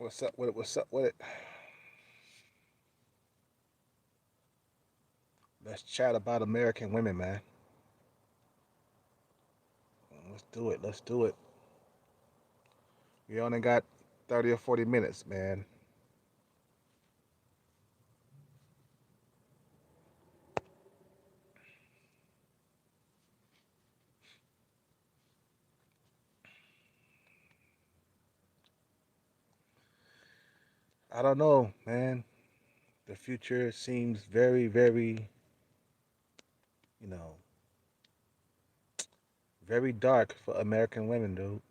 What's up with it? What's up with it? Let's chat about American women, man. Let's do it. Let's do it. We only got 30 or 40 minutes, man. I don't know, man. The future seems very, very, you know, very dark for American women, dude.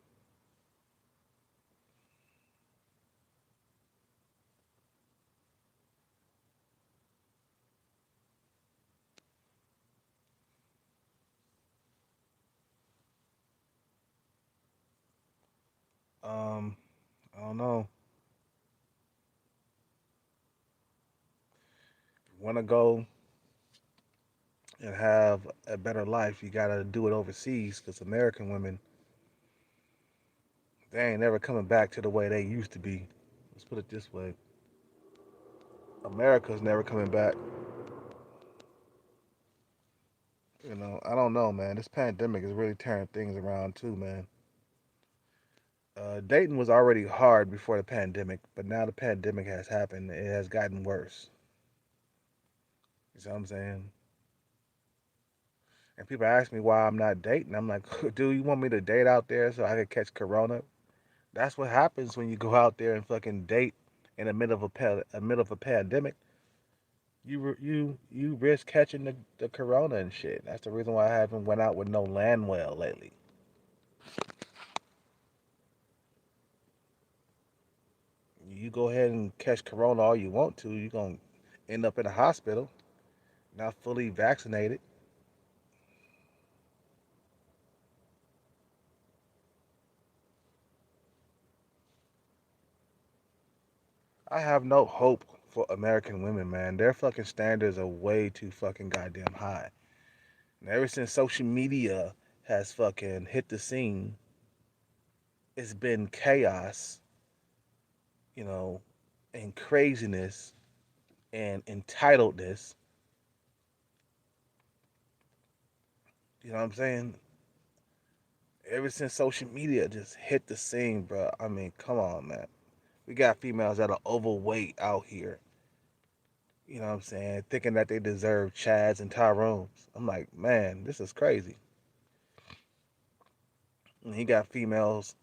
Um, I don't know. If you want to go and have a better life, you gotta do it overseas, because American women, they ain't never coming back to the way they used to be. Let's put it this way: America's never coming back. I don't know, man. This pandemic is really tearing things around too, man. Dating was already hard before the pandemic, but now the pandemic has happened. It has gotten worse. You see what I'm saying? And people ask me why I'm not dating. I'm like, dude, you want me to date out there so I could catch corona? That's what happens when you go out there and fucking date in the middle of a middle of a pandemic. You risk catching the corona and shit. That's the reason why I haven't went out with no land well lately. You go ahead and catch corona all you want to. You're gonna end up in a hospital, not fully vaccinated. I have no hope for American women, man. Their fucking standards are way too fucking goddamn high. And ever since social media has fucking hit the scene, it's been chaos, you know, and craziness and entitledness. You know what I'm saying? Ever since social media just hit the scene, bro. I mean, come on, man. We got females that are overweight out here. You know what I'm saying? Thinking that they deserve Chads and Tyrones. I'm like, man, this is crazy. And he got females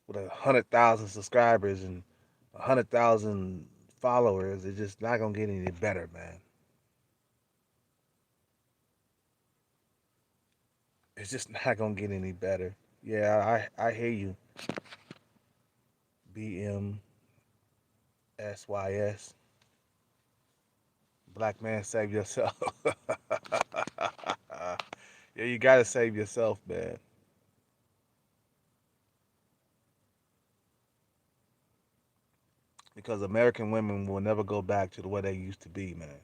with 100,000 subscribers and 100,000 followers. It's just not gonna get any better, man. It's just not gonna get any better. Yeah, I hear you. BMSYS. Black man, save yourself. Yeah, you gotta save yourself, man. Because American women will never go back to the way they used to be, man.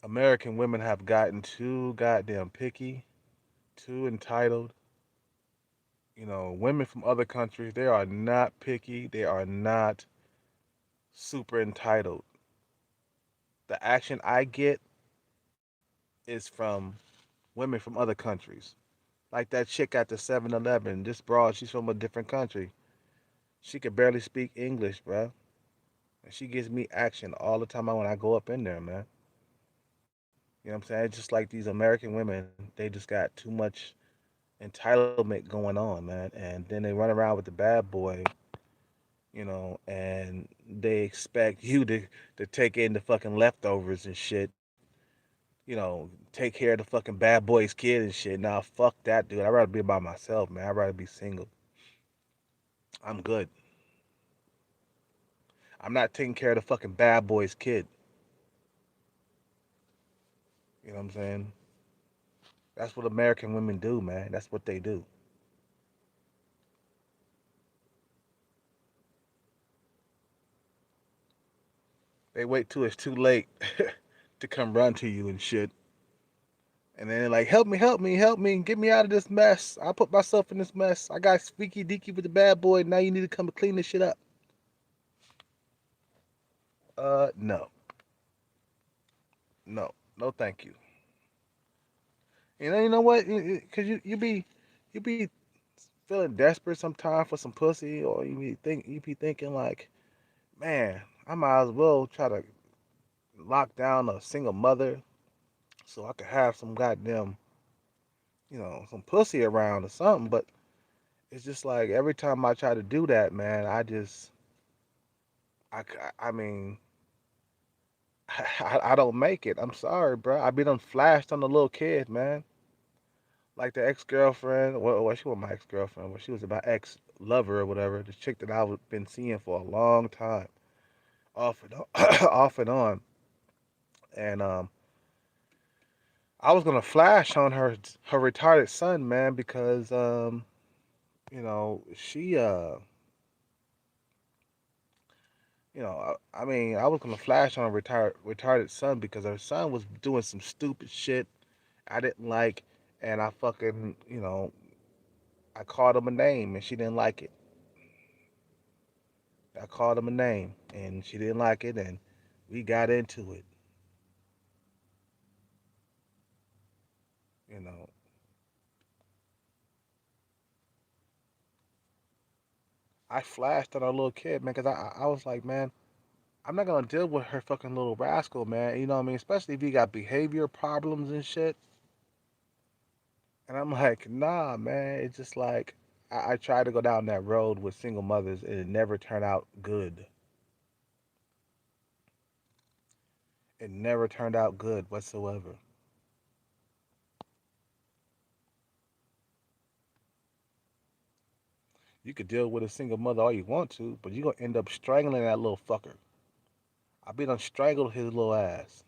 American women have gotten too goddamn picky, too entitled. Women from other countries, they are not picky. They are not super entitled. The action I get is from women from other countries. Like that chick at the 7-Eleven. This broad, she's from a different country. She could barely speak English, bro. And she gives me action all the time when I go up in there, man. You know what I'm saying? It's just like these American women, they just got too much entitlement going on, man. And then they run around with the bad boy, and they expect you to take in the fucking leftovers and shit. Take care of the fucking bad boy's kid and shit. Nah, fuck that, dude. I'd rather be by myself, man. I'd rather be single. I'm good. I'm not taking care of the fucking bad boy's kid. You know what I'm saying? That's what American women do, man. That's what they do. They wait till it's too late to come run to you and shit. And then they're like, help me, help me, help me, get me out of this mess. I put myself in this mess. I got squeaky deaky with the bad boy. Now you need to come and clean this shit up. No, no, no, thank you. You know what? Cause you be feeling desperate sometimes for some pussy, or you be thinking like, man, I might as well try to lock down a single mother so I could have some goddamn, some pussy around or something. But it's just like every time I try to do that, man, I mean, I don't make it. I'm sorry, bro. I be done flashed on the little kid, man. Like the ex girlfriend. Well, she wasn't my ex girlfriend, but she was my ex lover or whatever. The chick that I've been seeing for a long time, off and on, off and on. And I was gonna flash on her retarded son, man, because she I mean, I was gonna flash on her retarded son because her son was doing some stupid shit I didn't like, and I fucking, I called him a name and she didn't like it. I called him a name and she didn't like it, and we got into it. You know, I flashed on our little kid, man, because I was like, man, I'm not gonna deal with her fucking little rascal, man. You know what I mean? Especially if he got behavior problems and shit. And I'm like, nah, man. It's just like I tried to go down that road with single mothers, and it never turned out good. It never turned out good whatsoever. You could deal with a single mother all you want to, but you're gonna end up strangling that little fucker. I be done strangled his little ass,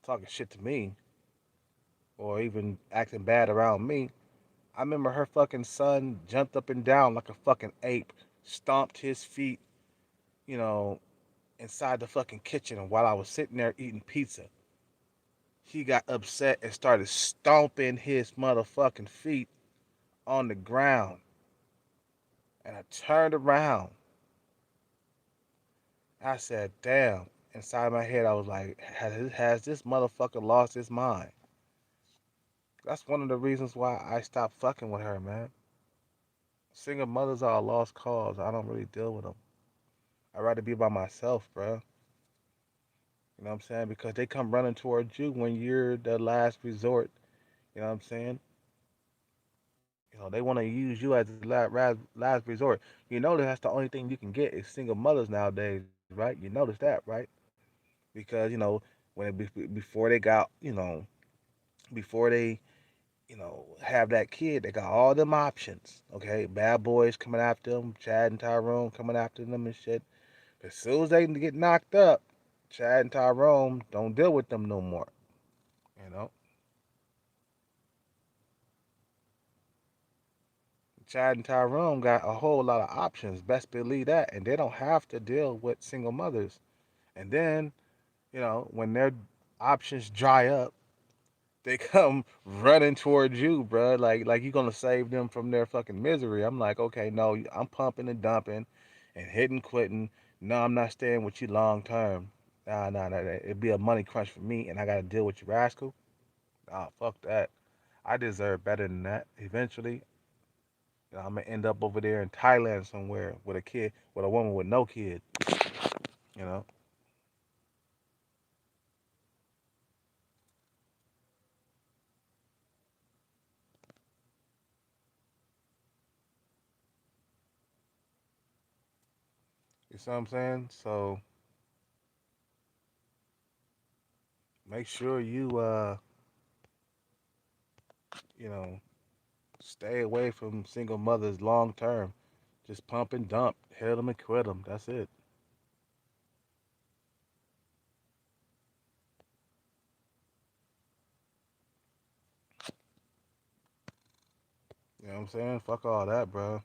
talking shit to me, or even acting bad around me. I remember her fucking son jumped up and down like a fucking ape, stomped his feet, you know, inside the fucking kitchen while I was sitting there eating pizza. He got upset and started stomping his motherfucking feet on the ground. And I turned around. I said, damn. Inside my head, I was like, has this motherfucker lost his mind? That's one of the reasons why I stopped fucking with her, man. Single mothers are a lost cause. I don't really deal with them. I'd rather be by myself, bro. You know what I'm saying? Because they come running towards you when you're the last resort. You know what I'm saying? They want to use you as the last resort. You know that's the only thing you can get is single mothers nowadays, right? You notice that, right? Because before they got before they have that kid, they got all them options. Okay, bad boys coming after them, Chad and Tyrone coming after them and shit. But as soon as they get knocked up, Chad and Tyrone don't deal with them no more. You know, Chad and Tyrone got a whole lot of options. Best believe that, and they don't have to deal with single mothers. And then, when their options dry up, they come running towards you, bro. Like you gonna save them from their fucking misery. I'm like, okay, no, I'm pumping and dumping, and hitting, quitting. No, I'm not staying with you long term. Nah. It'd be a money crunch for me, and I gotta deal with you, rascal. Nah, fuck that. I deserve better than that. Eventually, I'm gonna end up over there in Thailand somewhere with a kid, with a woman with no kid. You know, you see what I'm saying? So make sure you know, stay away from single mothers long term. Just pump and dump, hit them and quit them. That's it. You know what I'm saying? Fuck all that, bro.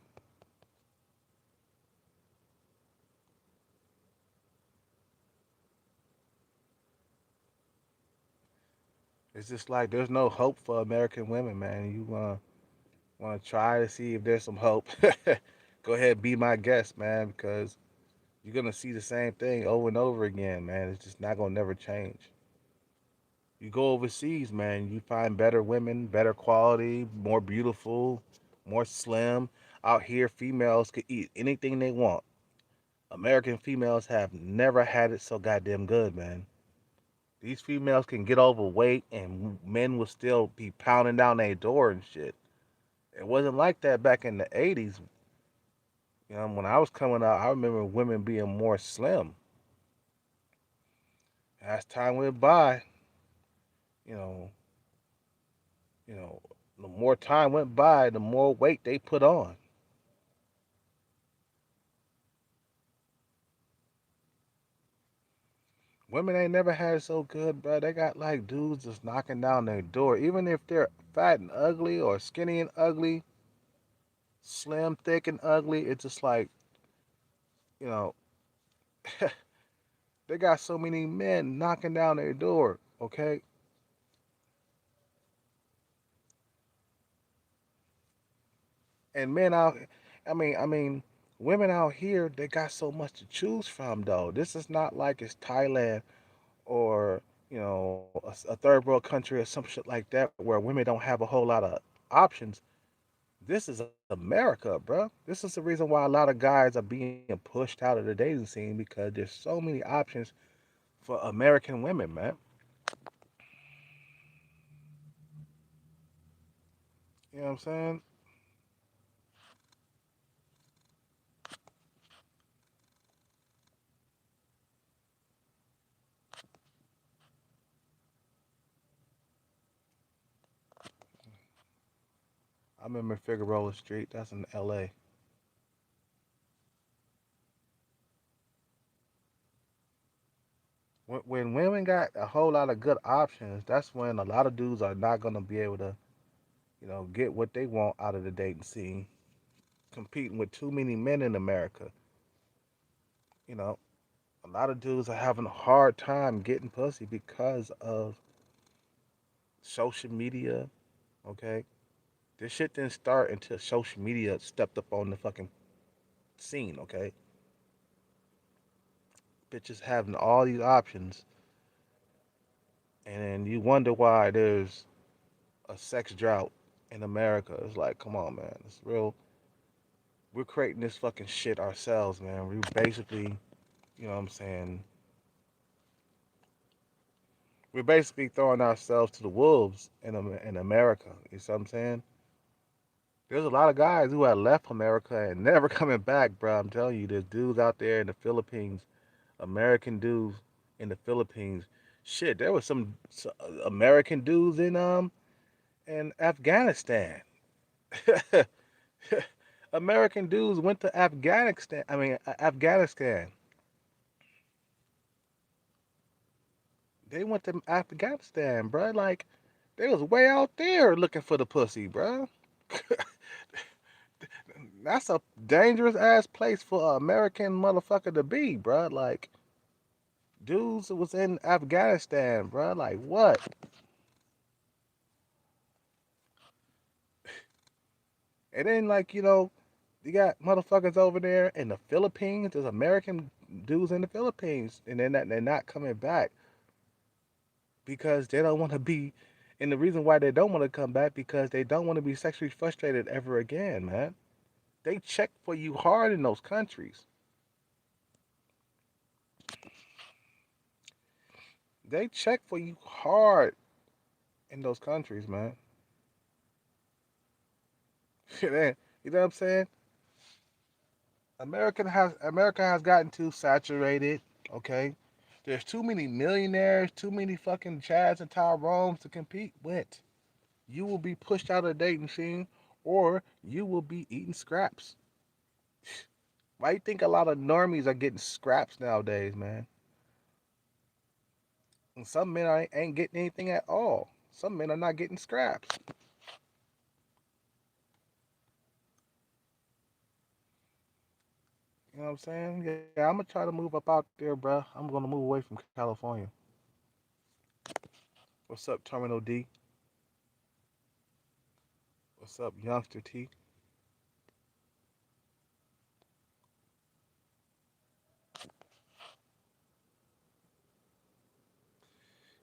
It's just like there's no hope for American women, man. You wanna try to see if there's some hope. Go ahead, be my guest, man, because You're gonna see the same thing over and over again, man. It's just not gonna never change. You go overseas, man, you find better women, better quality, more beautiful, more slim. Out here, females could eat anything they want. American females have never had it so goddamn good, man. These females can get overweight and men will still be pounding down their door and shit. It wasn't like that back in the 80s. You know, when I was coming out, I remember women being more slim. As time went by, you know, you know, the more time went by, the more weight they put on. Women ain't never had it so good, bro. They got like dudes just knocking down their door, even if they're fat and ugly or skinny and ugly, slim, thick and ugly. It's just like, you know, they got so many men knocking down their door. Okay, and men out. I mean, women out here they got so much to choose from though. This is not like it's Thailand or a third world country or some shit like that where women don't have a whole lot of options. This is America, bro. This is the reason why a lot of guys are being pushed out of the dating scene because there's so many options for American women, man. You know what I'm saying? I remember Figueroa Street. That's in L.A. When women got a whole lot of good options, that's when a lot of dudes are not gonna be able to, get what they want out of the dating scene. Competing with too many men in America. You know, a lot of dudes are having a hard time getting pussy because of social media. Okay, this shit didn't start until social media stepped up on the fucking scene. Okay, bitches having all these options, and then you wonder why there's a sex drought in America. It's like, come on, man, it's real. We're creating this fucking shit ourselves, man. We basically, what I'm saying, we're basically throwing ourselves to the wolves in America. You see what I'm saying? There's a lot of guys who have left America and never coming back, bro. I'm telling you, there's dudes out there in the Philippines, American dudes in the Philippines. Shit, there was some American dudes in Afghanistan. American dudes went to Afghanistan. I mean, Afghanistan. They went to Afghanistan, bro. Like they was way out there looking for the pussy, bro. That's a dangerous ass place for an American motherfucker to be, bro. Like dudes was in Afghanistan, bro. Like what? And then like you got motherfuckers over there in the Philippines. There's American dudes in the Philippines, and they're not coming back because they don't want to be. And the reason why they don't want to come back because they don't want to be sexually frustrated ever again, man. They check for you hard in those countries. They check for you hard in those countries, man. you know what I'm saying? America has gotten too saturated. Okay, there's too many millionaires, too many fucking Chads and Tyrones to compete with. You will be pushed out of the dating scene, or you will be eating scraps. Why you think a lot of normies are getting scraps nowadays, man? And some men ain't getting anything at all. Some men are not getting scraps. You know what I'm saying? Yeah, I'm gonna try to move up out there, bro. I'm gonna move away from California. What's up, Terminal D? What's up, Youngster T?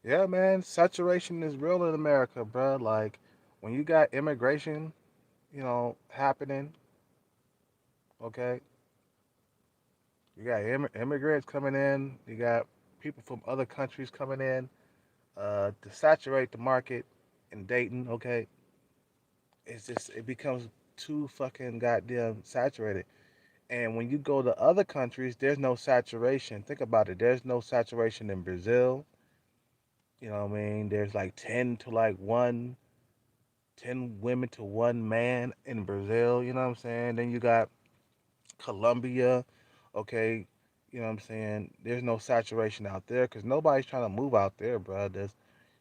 Yeah, man, saturation is real in America, bro. Like when you got immigration, happening, okay? You got immigrants coming in, you got people from other countries coming in to saturate the market in Dayton, okay? It becomes too fucking goddamn saturated. And when you go to other countries, there's no saturation. Think about it. There's no saturation in Brazil. You know what I mean? There's like 10 to like 10 women to one man in Brazil. You know what I'm saying? Then you got Colombia. Okay. You know what I'm saying? There's no saturation out there because nobody's trying to move out there, bro.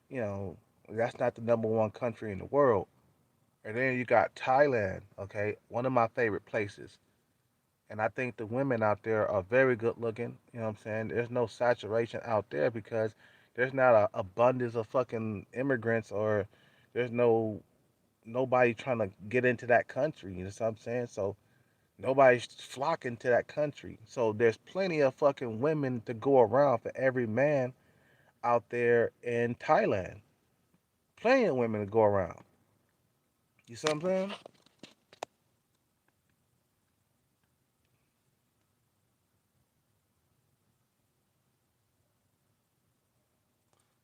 You know, that's not the number one country in the world. And then you got Thailand. Okay. One of my favorite places. And I think the women out there are very good looking. You know what I'm saying? There's no saturation out there because there's not a abundance of fucking immigrants or there's nobody trying to get into that country. You know what I'm saying? So nobody's flocking to that country. So there's plenty of fucking women to go around for every man out there in Thailand. Plenty of women to go around. You see what I'm saying?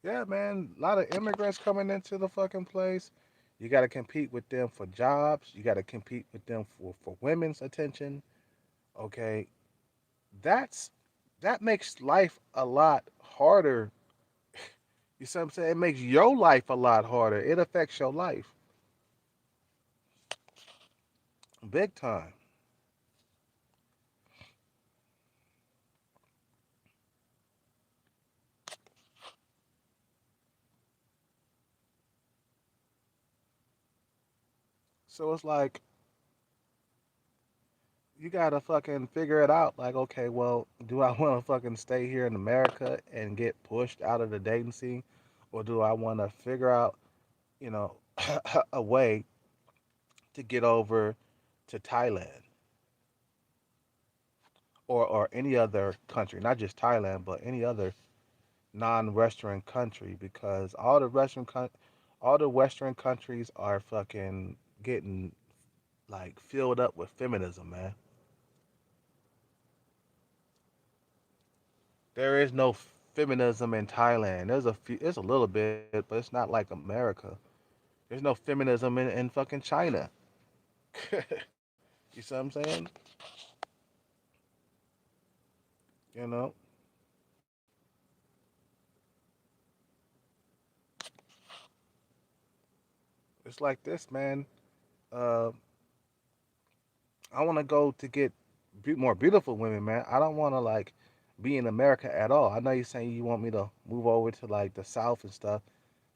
Yeah, man. A lot of immigrants coming into the fucking place. You got to compete with them for jobs. You got to compete with them for women's attention. Okay, that's that makes life a lot harder. You see what I'm saying? It makes your life a lot harder. It affects your life big time. So it's like you gotta fucking figure it out. Like, okay, well, do I want to fucking stay here in America and get pushed out of the dating scene, or do I want to figure out, you know, a way to get over to Thailand or any other country, not just Thailand, but any other non-Western country, because all the Western countries are fucking getting like filled up with feminism, man. There is no feminism in Thailand. There's a little bit, but it's not like America. There's no feminism in fucking China. You see what I'm saying? You know, it's like this, man. Uh, I want to go to get more beautiful women, man. I don't want to like be in America at all. I know you're saying you want me to move over to like the South and stuff,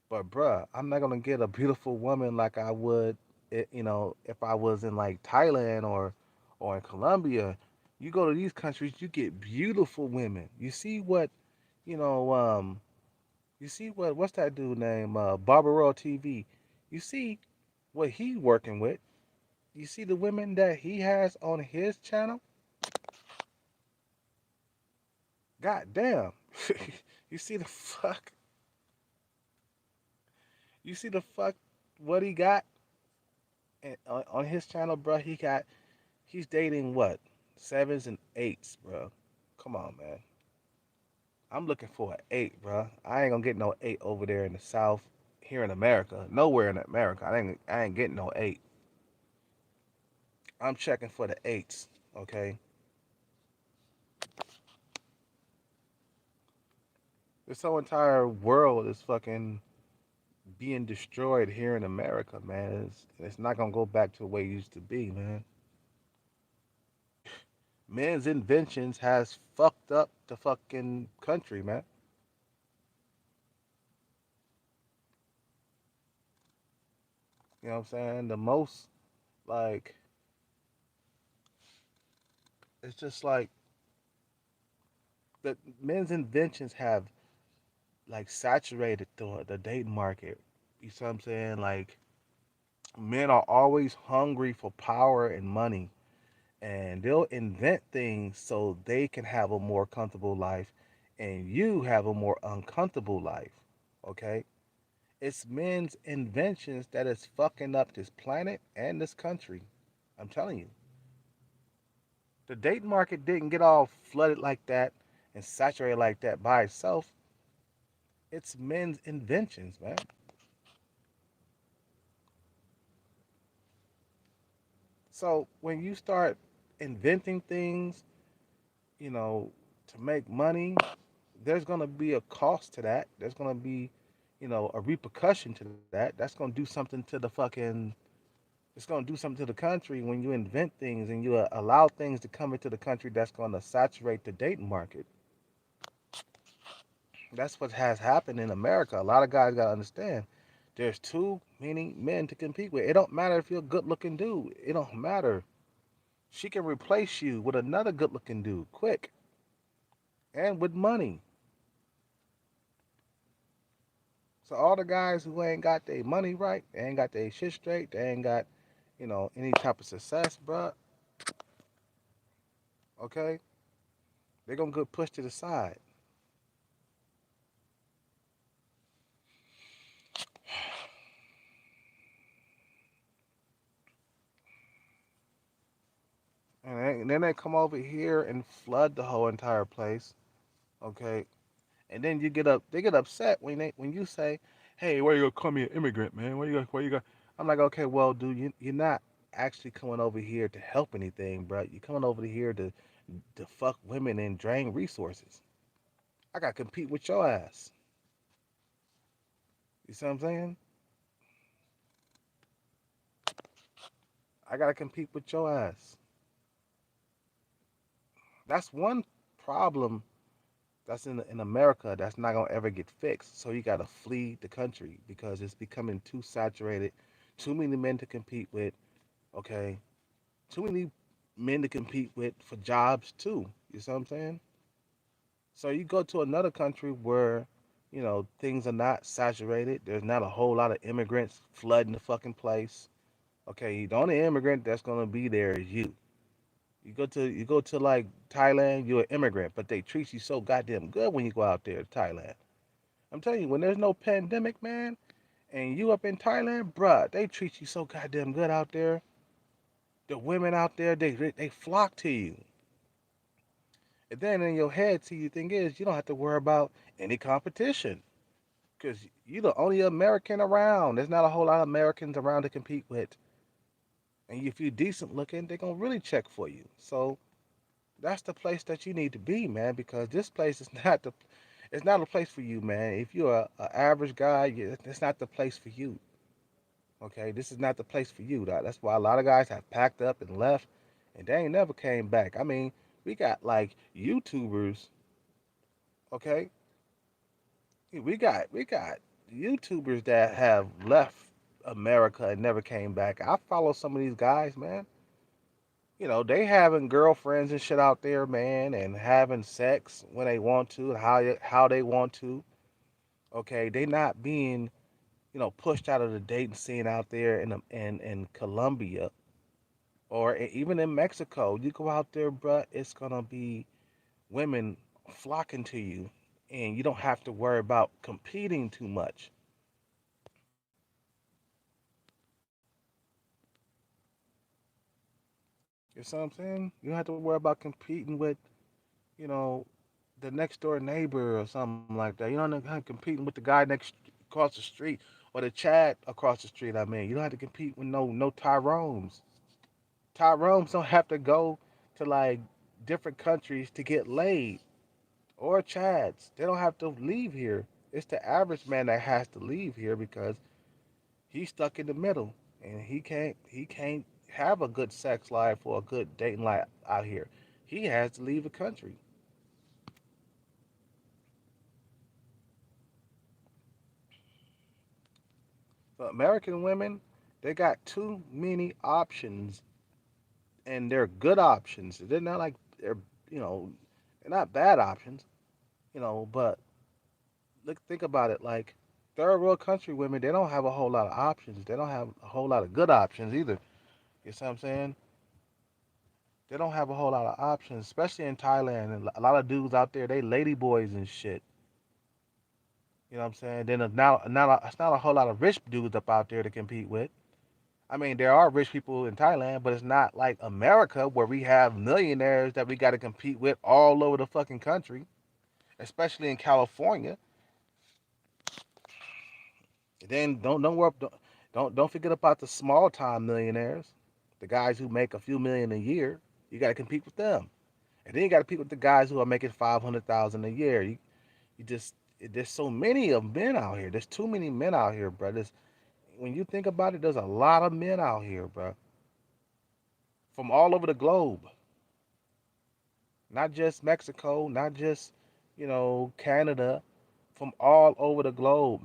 but bruh, I'm not gonna get a beautiful woman like I would, if I was in like Thailand or in Colombia. You go to these countries, you get beautiful women. You know, um, you see what's that dude name? Barbarella TV. You see what he working with. You see the women that he has on his channel. God damn. you see the fuck. You see the fuck what he got on his channel, bro. He's dating what? Sevens and eights, bro. Come on, man. I'm looking for an eight, bro. I ain't gonna get no eight over there in the South, here in America. Nowhere in America. I ain't getting no eight. I'm checking for the eights. Okay. This whole entire world is fucking being destroyed here in America, man. It's not gonna go back to the way it used to be, man. Men's inventions has fucked up the fucking country, man. You know what I'm saying? The most like it's just like the men's inventions have like saturated the dating market. You see what I'm saying? Like men are always hungry for power and money, and they'll invent things so they can have a more comfortable life, and you have a more uncomfortable life. Okay, it's men's inventions that is fucking up this planet and this country. I'm telling you, the dating market didn't get all flooded like that and saturated like that by itself. It's men's inventions, man. So when you start inventing things, you know, to make money, there's gonna be a cost to that. There's gonna be, a repercussion to that. That's gonna do something to the fucking. It's gonna do something to the country when you invent things and you allow things to come into the country that's gonna saturate the dating market. That's what has happened in America. A lot of guys gotta understand. There's too many men to compete with. It don't matter if you're a good-looking dude. It don't matter. She can replace you with another good-looking dude quick and with money. So all the guys who ain't got their money right, they ain't got their shit straight, they ain't got, any type of success, bruh, okay, they're gonna get pushed to the side. And then they come over here and flood the whole entire place, okay? And then they get upset when you say, "Hey, why you gonna call me an immigrant, man? Why you got?" I'm like, "Okay, well, dude, you're not actually coming over here to help anything, bro. You're coming over here to fuck women and drain resources. I gotta compete with your ass. You see what I'm saying? I gotta compete with your ass. That's one problem that's in America that's not gonna ever get fixed. So you gotta flee the country because it's becoming too saturated, too many men to compete with. Okay, too many men to compete with for jobs too. You see what I'm saying? So you go to another country where things are not saturated. There's not a whole lot of immigrants flooding the fucking place. Okay, the only immigrant that's gonna be there is you. You go to like Thailand, you're an immigrant, but they treat you so goddamn good when you go out there to Thailand. I'm telling you, when there's no pandemic, man, and you up in Thailand, bruh, they treat you so goddamn good out there. The women out there, they flock to you. And then in your head, see, the thing is, you don't have to worry about any competition because you're the only American around. There's not a whole lot of Americans around to compete with. And if you're decent looking, they're gonna really check for you. So that's the place that you need to be, man, because this place is not the it's not a place for you, man. If you're a average guy, it's not the place for you. Okay, this is not the place for you. That's why a lot of guys have packed up and left, and they ain't never came back. I mean, we got like YouTubers. Okay, we got YouTubers that have left America and never came back. I follow some of these guys, man. They having girlfriends and shit out there, man, and having sex when they want to and how they want to. Okay, they not being pushed out of the dating scene out there in Colombia or even in Mexico. You go out there, bruh, it's gonna be women flocking to you, and you don't have to worry about competing too much. You see what I'm saying? You don't have to worry about competing with you know the next door neighbor or something like that. You don't have to competing with the guy next across the street or the Chad across the street. I mean, you don't have to compete with no Tyrones. Tyrones don't have to go to like different countries to get laid or Chads. They don't have to leave here. It's the average man that has to leave here because he's stuck in the middle and he can't have a good sex life or a good dating life out here. He has to leave the country. But American women, they got too many options and they're good options. They're not like you know they're not bad options, but look think about it like third world country women, they don't have a whole lot of options. They don't have a whole lot of good options either. You see what I'm saying? They don't have a whole lot of options, especially in Thailand. And a lot of dudes out there, they lady boys and shit. You know what I'm saying? Then it's not a whole lot of rich dudes up out there to compete with. I mean, there are rich people in Thailand, but it's not like America where we have millionaires that we got to compete with all over the fucking country, especially in California. Then don't worry, don't forget about the small time millionaires, the guys who make a few million a year. You got to compete with them, and then you got to compete with the guys who are making 500,000 a year. You just there's so many of men out here. There's too many men out here, bro. When you think about it, there's a lot of men out here, bro, from all over the globe, not just Mexico, not just Canada, from all over the globe.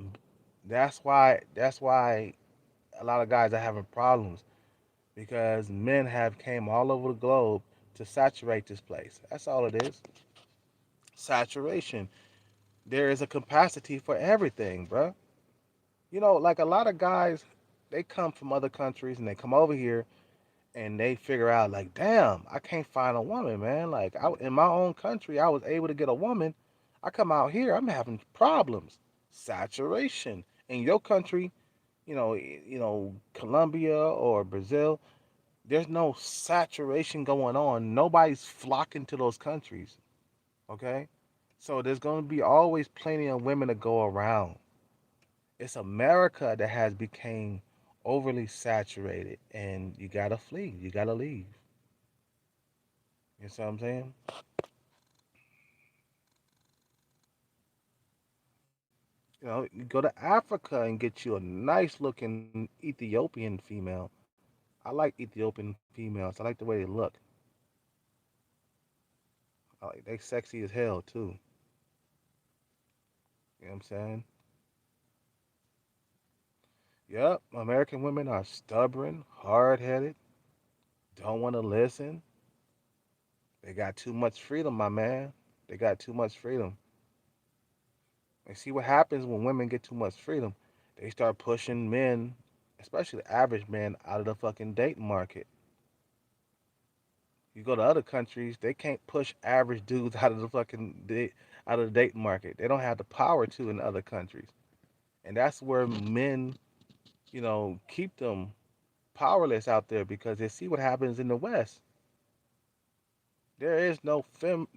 That's why a lot of guys are having problems because men have came all over the globe to saturate this place. That's all it is. Saturation. There is a capacity for everything, bro. Like a lot of guys, they come from other countries and they come over here and they figure out like, damn, I can't find a woman, man. Like in my own country, I was able to get a woman. I come out here, I'm having problems. Saturation. In your country, Colombia or Brazil, there's no saturation going on. Nobody's flocking to those countries. Okay, so there's going to be always plenty of women to go around. It's America that has become overly saturated, and you gotta flee. You gotta leave. You know what I'm saying? You go to Africa and get you a nice looking Ethiopian female. I like Ethiopian females. I like the way they look. They sexy as hell too. You know what I'm saying? Yep, American women are stubborn, hard headed, don't want to listen. They got too much freedom, my man. They got too much freedom. And see what happens when women get too much freedom. They start pushing men, especially the average man, out of the fucking dating market. You go to other countries, they can't push average dudes out of the out of the dating market. They don't have the power to in other countries. And that's where men, keep them powerless out there because they see what happens in the West. There is no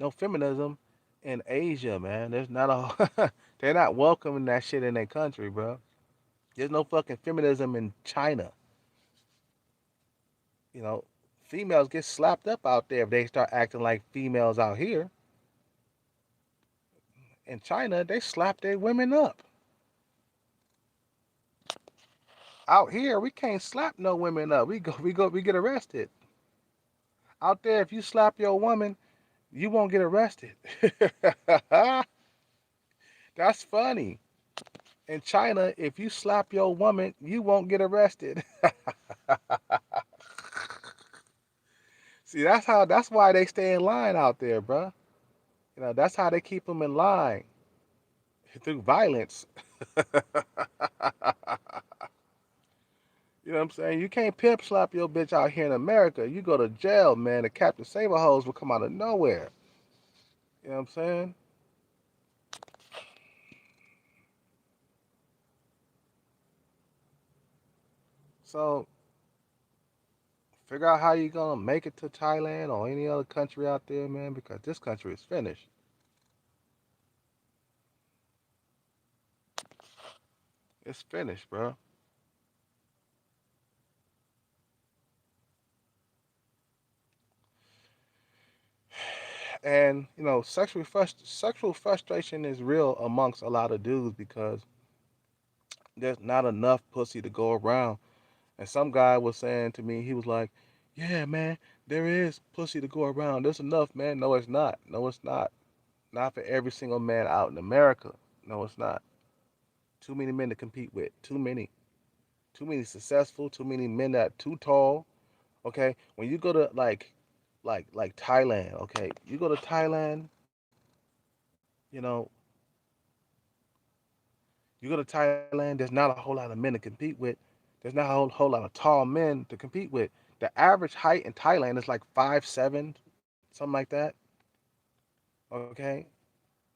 feminism in Asia, man. There's not a they're not welcoming that shit in their country, bro. There's no fucking feminism in China. You know, Females get slapped up out there if they start acting like females out here. In China, they slap their women up. Out here, we can't slap no women up. We get arrested. Out there, if you slap your woman, you won't get arrested. That's funny. In China, if you slap your woman, you won't get arrested. See, that's why they stay in line out there, bruh. That's how they keep them in line through violence. You know what I'm saying? You can't pimp slap your bitch out here in America. You go to jail, man. The Captain Saber hose will come out of nowhere. You know what I'm saying? So figure out how you gonna make it to Thailand or any other country out there, man, because this country is finished. It's finished, bro. And sexual frustration is real amongst a lot of dudes because there's not enough pussy to go around. And some guy was saying to me, he was like, "Yeah, man, there is pussy to go around. There's enough, man." No, it's not. No, it's not. Not for every single man out in America. No, it's not. Too many men to compete with. Too many. Too many successful. Too many men that too tall. Okay, when you go to like Thailand, okay, you go to Thailand, you know, you go to Thailand. There's not a whole lot of men to compete with. There's not a whole lot of tall men to compete with. The average height in Thailand is like 5'7", something like that. Okay,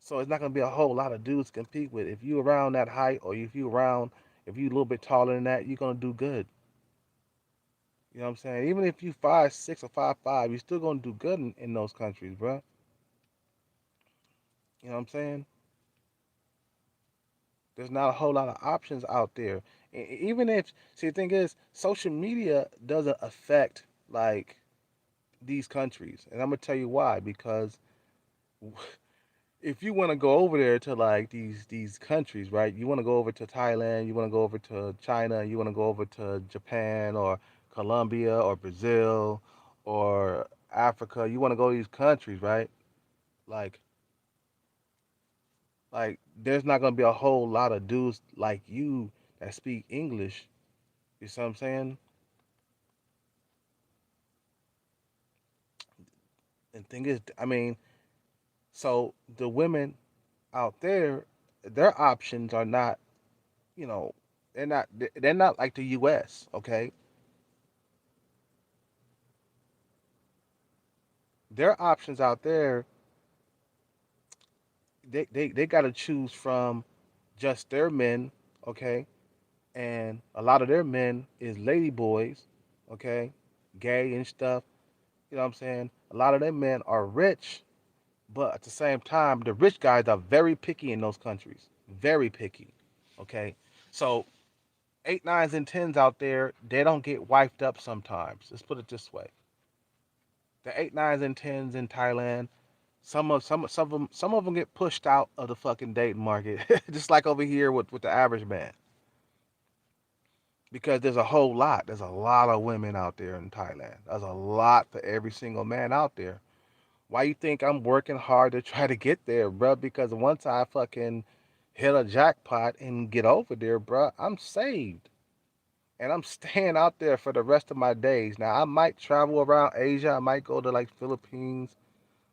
So it's not gonna be a whole lot of dudes to compete with. If you around that height, or if you a little bit taller than that, you're gonna do good. You know what I'm saying? Even if you 5'6" or 5'5", you're still gonna do good in those countries, bro. You know what I'm saying? There's not a whole lot of options out there. Even if, see, the thing is, social media doesn't affect like these countries, and I'm gonna tell you why. Because if you want to go over there to like these countries, right? You want to go over to Thailand, you want to go over to China, you want to go over to Japan or Colombia or Brazil or Africa. You want to go to these countries, right? Like there's not gonna be a whole lot of dudes like you that speak English. You see what I'm saying? And thing is, I mean, so the women out there, their options are not, you know, they're not like the U.S. Okay, their options out there, they got to choose from just their men, okay, and a lot of their men is lady boys, okay, gay and stuff. You know what I'm saying? A lot of them men are rich, but at the same time, the rich guys are very picky in those countries, very picky, okay. So eight, nines, and tens out there, they don't get wiped up sometimes. Let's put it this way: the eight, nines, and tens in Thailand, some of them get pushed out of the fucking dating market, just like over here with the average man, because there's a lot of women out there in Thailand. There's a lot for every single man out there. Why you think I'm working hard to try to get there, bro? Because once I fucking hit a jackpot and get over there, bro, I'm saved. And I'm staying out there for the rest of my days. Now I might travel around Asia. I might go to like Philippines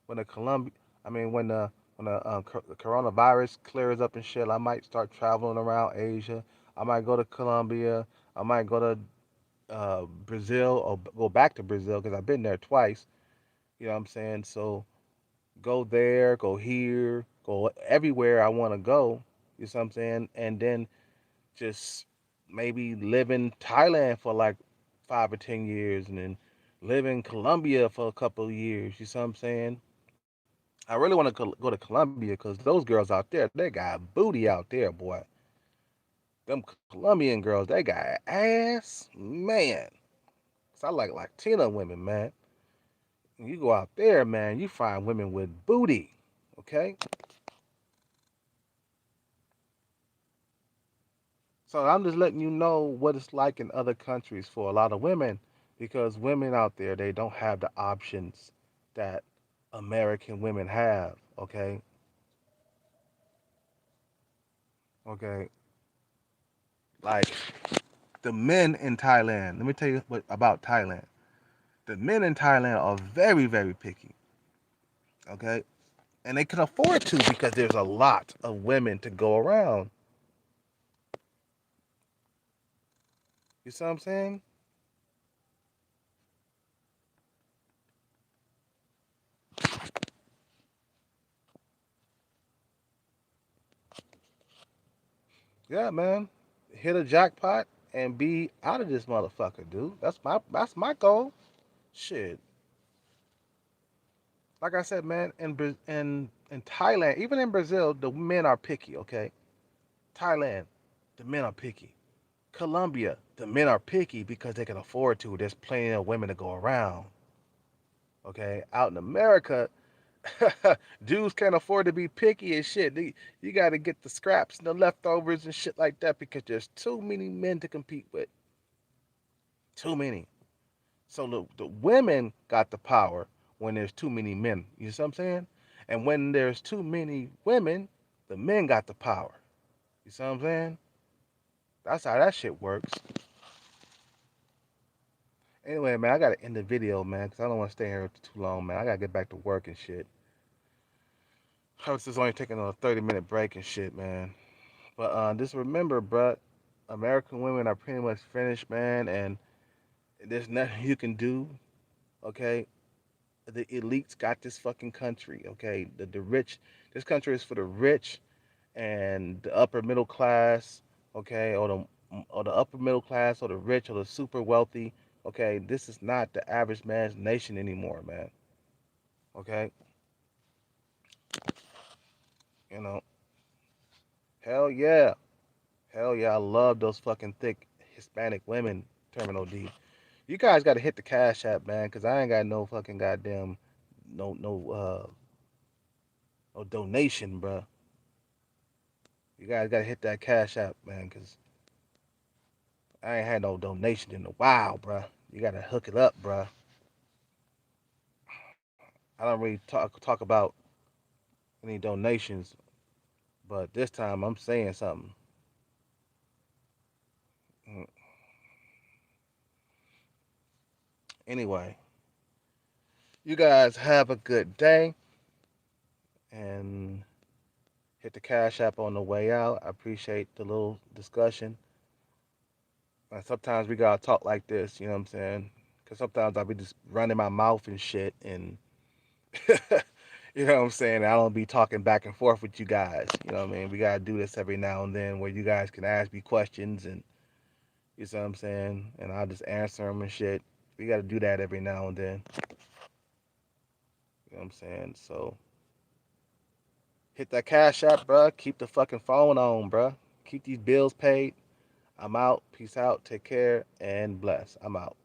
when the Colombia, I mean the coronavirus clears up and shit. I might start traveling around Asia. I might go to Colombia. I might go to Brazil, or go back to Brazil because I've been there twice. You know what I'm saying? So go there, go here, go everywhere I want to go. You know what I'm saying? And then just maybe live in Thailand for like 5 or 10 years, and then live in Colombia for a couple of years. You see what I'm saying? I really want to go to Colombia because those girls out there, they got booty out there, boy. Them Colombian girls, they got ass, man. 'Cause I like Latina women, man. You go out there, man, you find women with booty, okay? So I'm just letting you know what it's like in other countries for a lot of women, because women out there, they don't have the options that American women have, okay? Okay. Like the men in Thailand, let me tell you about Thailand. The men in Thailand are very, very picky, okay? And they can afford to because there's a lot of women to go around. You see what I'm saying? Yeah, man. Hit a jackpot and be out of this motherfucker, dude. That's my goal. Shit. Like I said, man, in Thailand, even in Brazil, the men are picky, okay? Thailand, the men are picky. Colombia, the men are picky because they can afford to. There's plenty of women to go around. Okay? Out in America, dudes can't afford to be picky and shit. You got to get the scraps and the leftovers and shit like that because there's too many men to compete with. Too many. So the women got the power when there's too many men. You see what I'm saying? And when there's too many women, the men got the power. You see what I'm saying? That's how that shit works. Anyway, man, I gotta end the video, man, because I don't want to stay here too long, man. I gotta get back to work and shit. I was just only taking a 30-minute break and shit, man. But just remember, bruh, American women are pretty much finished, man, and there's nothing you can do, okay? The elites got this fucking country. Okay, the rich. This country is for the rich and the upper middle class. Okay, or the upper middle class or the rich or the super wealthy. Okay, this is not the average man's nation anymore, man. Okay, you know, hell yeah, hell yeah. I love those fucking thick Hispanic women. Terminal D. You guys got to hit the Cash App, man, cause I ain't got no fucking goddamn no donation, bruh. You guys got to hit that Cash App, man, cause I ain't had no donation in a while, bruh. You got to hook it up, bruh. I don't really talk about any donations, but this time I'm saying something. Mm, Anyway, you guys have a good day and hit the Cash App on the way out. I appreciate the little discussion. And sometimes we gotta talk like this, you know what I'm saying? Because sometimes I'll be just running my mouth and shit, and you know what I'm saying? I don't be talking back and forth with you guys. You know what I mean? We gotta do this every now and then where you guys can ask me questions and you know what I'm saying, and I'll just answer them and shit. We gotta do that every now and then. You know what I'm saying? So hit that Cash App, bruh. Keep the fucking phone on, bruh. Keep these bills paid. I'm out. Peace out. Take care and bless. I'm out.